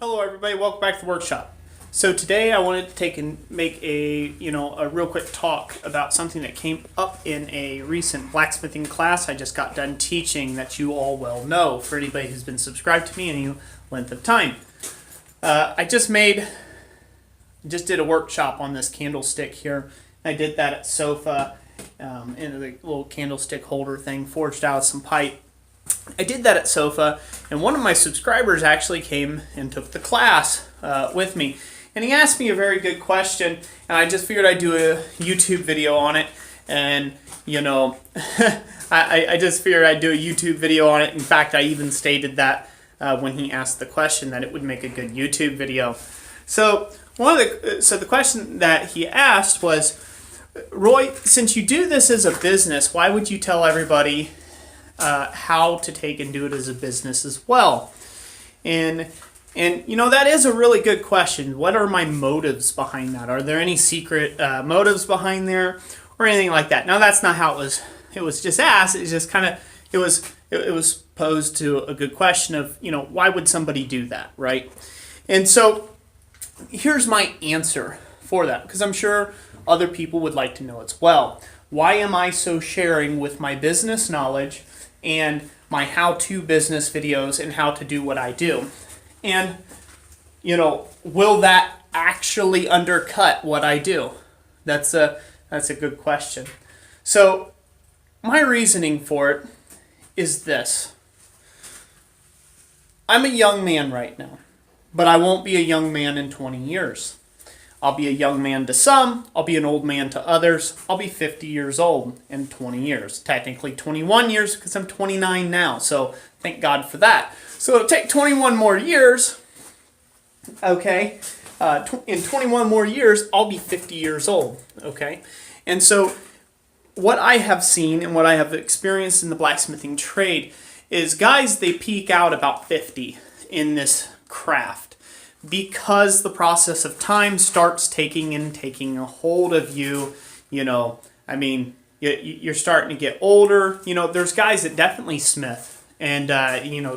Hello everybody, welcome back to the workshop. So today I wanted to take and make a real quick talk about something that came up in a recent blacksmithing class I just got done teaching that you all well know for anybody who's been subscribed to me any length of time. I just did a workshop on this candlestick here. I did that at sofa in the little candlestick holder thing forged out of some pipe. I did that at sofa, and one of my subscribers actually came and took the class with me. And he asked me a very good question, and I just figured I'd do a YouTube video on it. And, I just figured I'd do a YouTube video on it. In fact, I even stated that when he asked the question that it would make a good YouTube video. So, the question that he asked was, Roy, since you do this as a business, why would you tell everybody how to take and do it as a business as well? And that is a really good question. What are my motives behind that? Are there any secret motives behind there or anything like that? Now, that's not how it was just asked. It's just kind of it was posed to a good question of, why would somebody do that, right? And so here's my answer for that, because I'm sure other people would like to know as well. Why am I so sharing with my business knowledge and my how-to business videos and how to do what I do? And, will that actually undercut what I do? That's a good question. So, my reasoning for it is this. I'm a young man right now, but I won't be a young man in 20 years. I'll be a young man to some, I'll be an old man to others. I'll be 50 years old in 20 years. Technically 21 years because I'm 29 now, so thank God for that. So it'll take 21 more years, okay? In 21 more years, I'll be 50 years old, okay? And so what I have seen and what I have experienced in the blacksmithing trade is guys, they peak out about 50 in this craft, because the process of time starts taking a hold of you. You're starting to get older. There's guys that definitely smith and,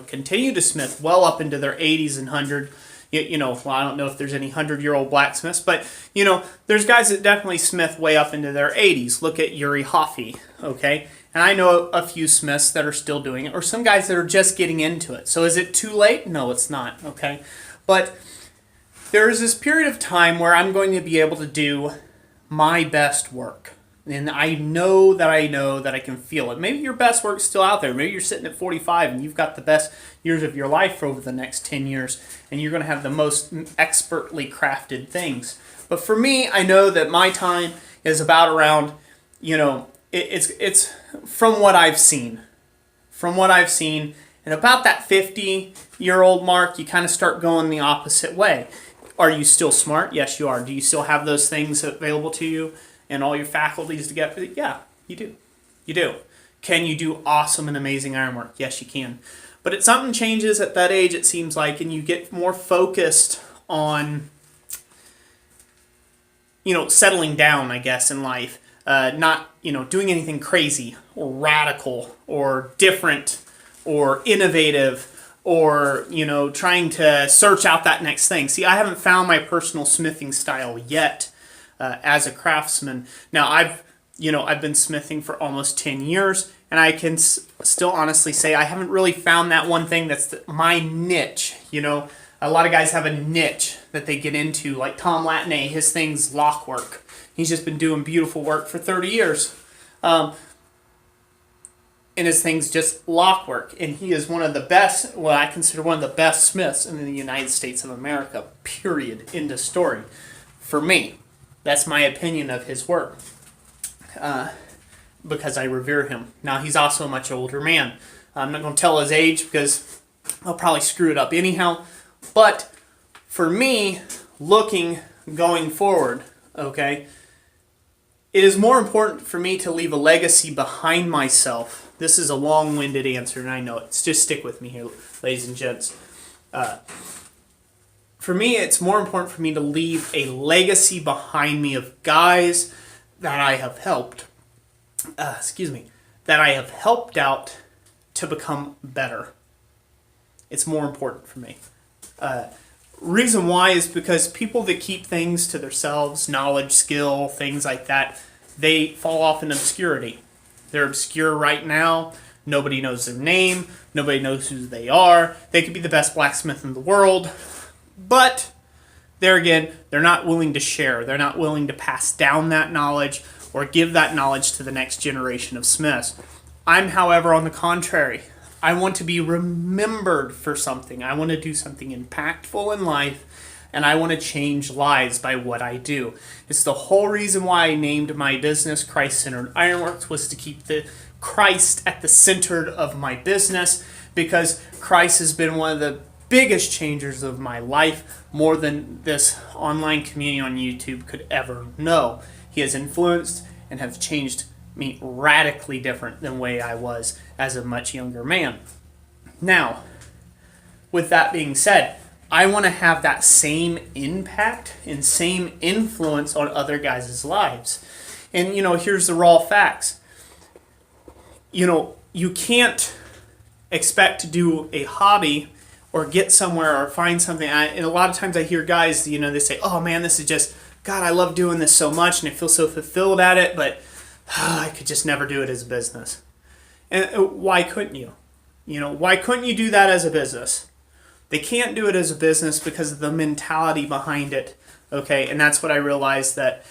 continue to smith well up into their 80s and 100. Well, I don't know if there's any 100-year-old blacksmiths, but, there's guys that definitely smith way up into their 80s. Look at Yuri Hoffy, okay? And I know a few smiths that are still doing it, or some guys that are just getting into it. So is it too late? No, it's not, okay? But there is this period of time where I'm going to be able to do my best work. And I know that I can feel it. Maybe your best work's still out there. Maybe you're sitting at 45 and you've got the best years of your life over the next 10 years. And you're going to have the most expertly crafted things. But for me, I know that my time is about around, it's from what I've seen. From what I've seen. And about that 50-year-old mark, you kind of start going the opposite way. Are you still smart? Yes, you are. Do you still have those things available to you and all your faculties to get? Yeah, you do. You do. Can you do awesome and amazing ironwork? Yes, you can. But if something changes at that age, it seems like, and you get more focused on, settling down, I guess, in life. Not, doing anything crazy or radical or different or innovative, or, trying to search out that next thing. See, I haven't found my personal smithing style yet as a craftsman. Now, I've been smithing for almost 10 years, and I can still honestly say I haven't really found that one thing that's my niche. A lot of guys have a niche that they get into, like Tom Latney, his thing's lock work. He's just been doing beautiful work for 30 years. And his thing's just lock work. And he is one of the best, well, I consider one of the best smiths in the United States of America, period, end of story. For me, that's my opinion of his work, because I revere him. Now, he's also a much older man. I'm not going to tell his age because I'll probably screw it up anyhow. But for me, going forward, okay, it is more important for me to leave a legacy behind myself. This is a long-winded answer, and I know it. Just stick with me here, ladies and gents. For me, it's more important for me to leave a legacy behind me of guys that I have helped. That I have helped out to become better. It's more important for me. Reason why is because people that keep things to themselves, knowledge, skill, things like that, they fall off in obscurity. They're obscure right now. Nobody knows their name. Nobody knows who they are. They could be the best blacksmith in the world. But there again, they're not willing to share. They're not willing to pass down that knowledge or give that knowledge to the next generation of smiths. I'm, however, on the contrary. I want to be remembered for something. I want to do something impactful in life, and I want to change lives by what I do. It's the whole reason why I named my business Christ-Centered Ironworks, was to keep the Christ at the center of my business, because Christ has been one of the biggest changers of my life, more than this online community on YouTube could ever know. He has influenced and have changed me radically different than the way I was as a much younger man. Now, with that being said, I want to have that same impact and same influence on other guys' lives. And, here's the raw facts. You can't expect to do a hobby or get somewhere or find something. And a lot of times I hear guys, they say, oh man, this is just, God, I love doing this so much and I feel so fulfilled at it, but I could just never do it as a business. And why couldn't you? Why couldn't you do that as a business? They can't do it as a business because of the mentality behind it. Okay, and that's what I realized, that,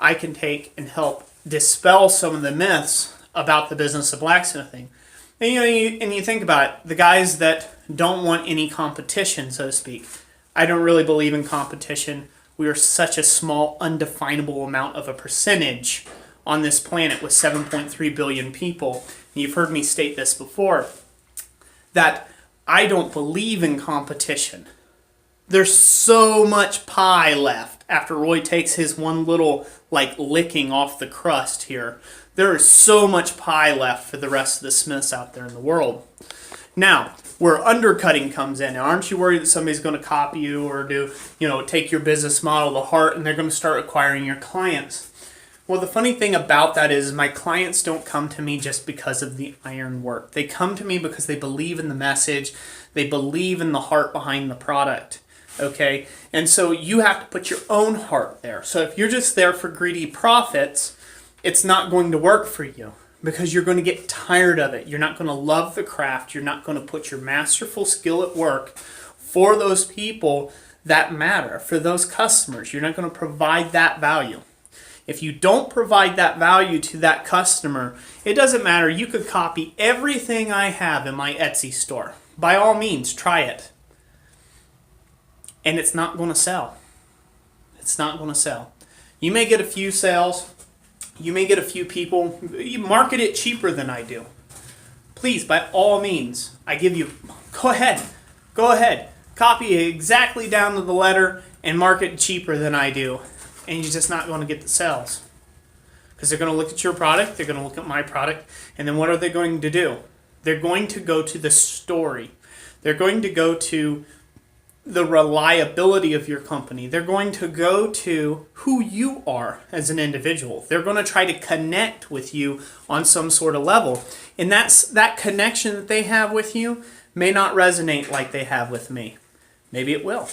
I can take and help dispel some of the myths about the business of blacksmithing. And you think about it, the guys that don't want any competition, so to speak. I don't really believe in competition. We are such a small, undefinable amount of a percentage on this planet with 7.3 billion people. And you've heard me state this before, that I don't believe in competition. There's so much pie left after Roy takes his one little licking off the crust here. There is so much pie left for the rest of the smiths out there in the world. Now, where undercutting comes in, aren't you worried that somebody's going to copy you or take your business model to heart and they're going to start acquiring your clients? Well, the funny thing about that is my clients don't come to me just because of the iron work. They come to me because they believe in the message. They believe in the heart behind the product. Okay? And so you have to put your own heart there. So if you're just there for greedy profits, it's not going to work for you, because you're going to get tired of it. You're not going to love the craft. You're not going to put your masterful skill at work for those people that matter, for those customers. You're not going to provide that value. If you don't provide that value to that customer, it doesn't matter. You could copy everything I have in my Etsy store. By all means, try it. And it's not going to sell. It's not going to sell. You may get a few sales. You may get a few people. You market it cheaper than I do. Please, by all means, I give you, go ahead. Copy it exactly down to the letter and market cheaper than I do. And you're just not going to get the sales. Because they're going to look at your product, they're going to look at my product, and then what are they going to do? They're going to go to the story. They're going to go to the reliability of your company. They're going to go to who you are as an individual. They're going to try to connect with you on some sort of level. And that connection that they have with you may not resonate like they have with me. Maybe it will.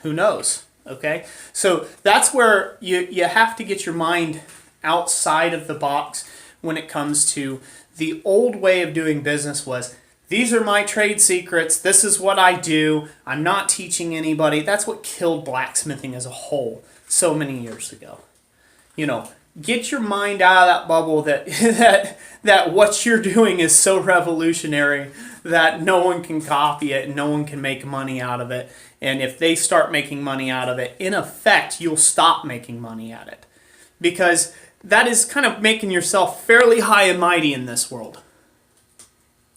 Who knows? Okay? So that's where you have to get your mind outside of the box when it comes to the old way of doing business was, these are my trade secrets. This is what I do. I'm not teaching anybody. That's what killed blacksmithing as a whole so many years ago. Get your mind out of that bubble that what you're doing is so revolutionary that no one can copy it and no one can make money out of it. And if they start making money out of it, in effect, you'll stop making money at it. Because that is kind of making yourself fairly high and mighty in this world.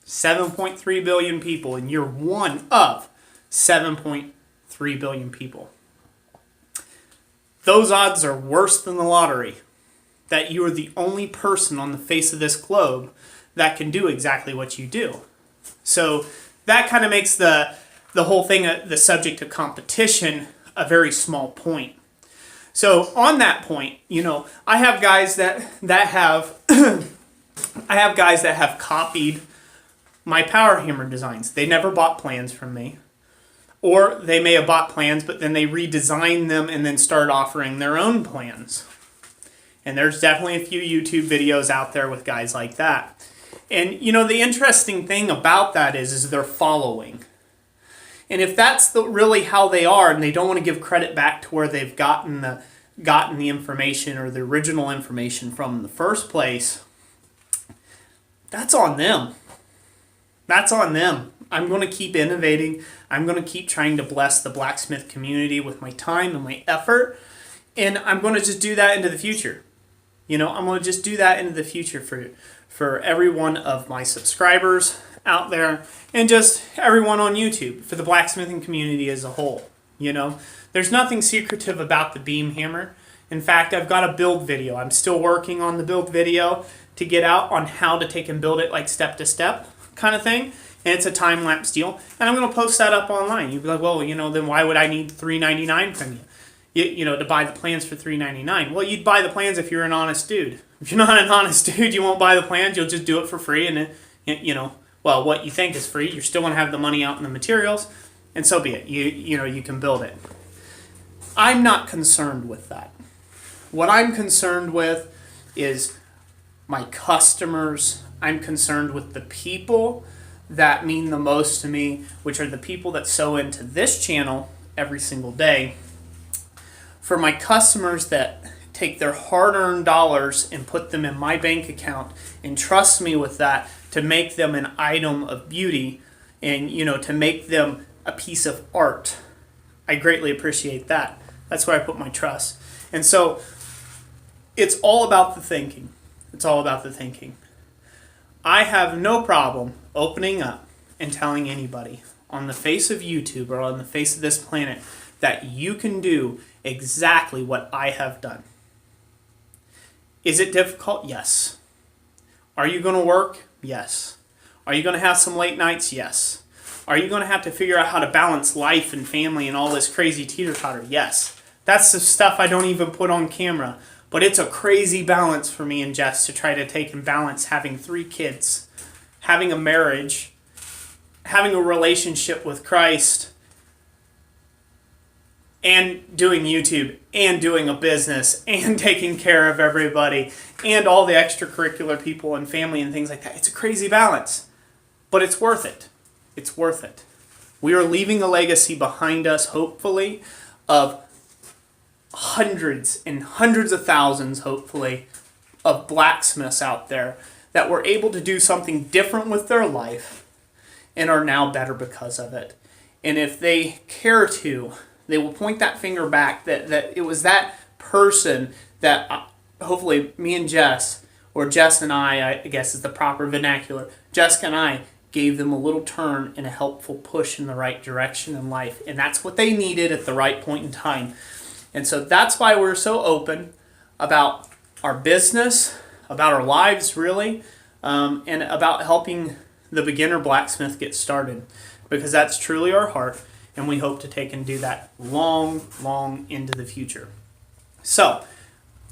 7.3 billion people, and you're one of 7.3 billion people. Those odds are worse than the lottery, that you are the only person on the face of this globe that can do exactly what you do. So that kind of makes the whole thing, the subject of competition, a very small point. So on that point, I have guys that have copied my power hammer designs. They never bought plans from me. Or they may have bought plans, but then they redesign them and then start offering their own plans. And there's definitely a few YouTube videos out there with guys like that. And, you know, the interesting thing about that is they're following. And if that's really how they are, and they don't want to give credit back to where they've gotten the information or the original information from in the first place, that's on them. That's on them. I'm going to keep innovating. I'm going to keep trying to bless the blacksmith community with my time and my effort. And I'm going to just do that into the future. You know, I'm going to just do that into the future for every one of my subscribers out there and just everyone on YouTube, for the blacksmithing community as a whole. You know, there's nothing secretive about the beam hammer. In fact, I've got a build video. I'm still working on the build video to get out on how to take and build it like step to step kind of thing. And it's a time-lapse deal. And I'm going to post that up online. You'd be like, well, you know, then why would I need $3.99 from you? You know, to buy the plans for $3.99. Well, you'd buy the plans if you're an honest dude. If you're not an honest dude, you won't buy the plans. You'll just do it for free. And, you know, well, what you think is free, you're still going to have the money out in the materials. And so be it. You know, you can build it. I'm not concerned with that. What I'm concerned with is my customers. I'm concerned with the people that mean the most to me, which are the people that sew into this channel every single day. For my customers that take their hard-earned dollars and put them in my bank account and trust me with that to make them an item of beauty and, you know, to make them a piece of art, I greatly appreciate that. That's where I put my trust. And so it's all about the thinking. It's all about the thinking. I have no problem opening up and telling anybody on the face of YouTube or on the face of this planet that you can do exactly what I have done. Is it difficult? Yes. Are you going to work? Yes. Are you going to have some late nights? Yes. Are you going to have to figure out how to balance life and family and all this crazy teeter-totter? Yes. That's the stuff I don't even put on camera. But it's a crazy balance for me and Jess to try to take and balance having 3 kids, having a marriage, having a relationship with Christ, and doing YouTube, and doing a business, and taking care of everybody, and all the extracurricular people and family and things like that. It's a crazy balance, but it's worth it. It's worth it. We are leaving a legacy behind us, hopefully, of hundreds and hundreds of thousands, hopefully, of blacksmiths out there that were able to do something different with their life and are now better because of it. And if they care to, they will point that finger back that it was that person that hopefully me and Jess, or Jess and I guess is the proper vernacular, Jessica and I gave them a little turn and a helpful push in the right direction in life. And that's what they needed at the right point in time. And so that's why we're so open about our business, about our lives really, and about helping the beginner blacksmith get started. Because that's truly our heart, and we hope to take and do that long, long into the future. So,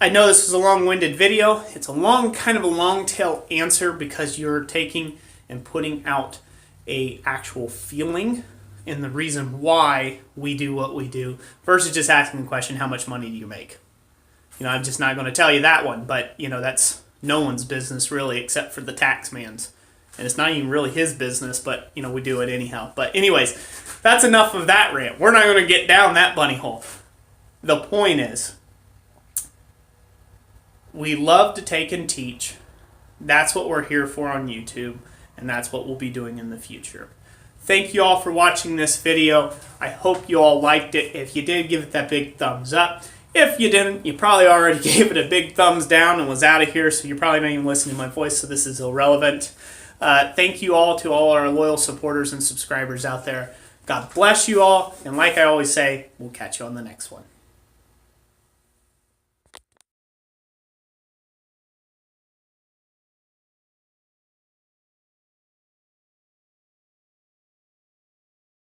I know this is a long-winded video. It's a kind of a long-tail answer because you're taking and putting out a actual feeling and the reason why we do what we do versus just asking the question, how much money do you make? You know, I'm just not going to tell you that one, but, you know, that's no one's business really except for the tax man's. And it's not even really his business, but, you know, we do it anyhow. But anyways, that's enough of that rant. We're not going to get down that bunny hole. The point is, we love to take and teach. That's what we're here for on YouTube, and that's what we'll be doing in the future. Thank you all for watching this video. I hope you all liked it. If you did, give it that big thumbs up. If you didn't, you probably already gave it a big thumbs down and was out of here, so you're probably not even listening to my voice, so this is irrelevant. Thank you all to all our loyal supporters and subscribers out there. God bless you all, and like I always say, we'll catch you on the next one.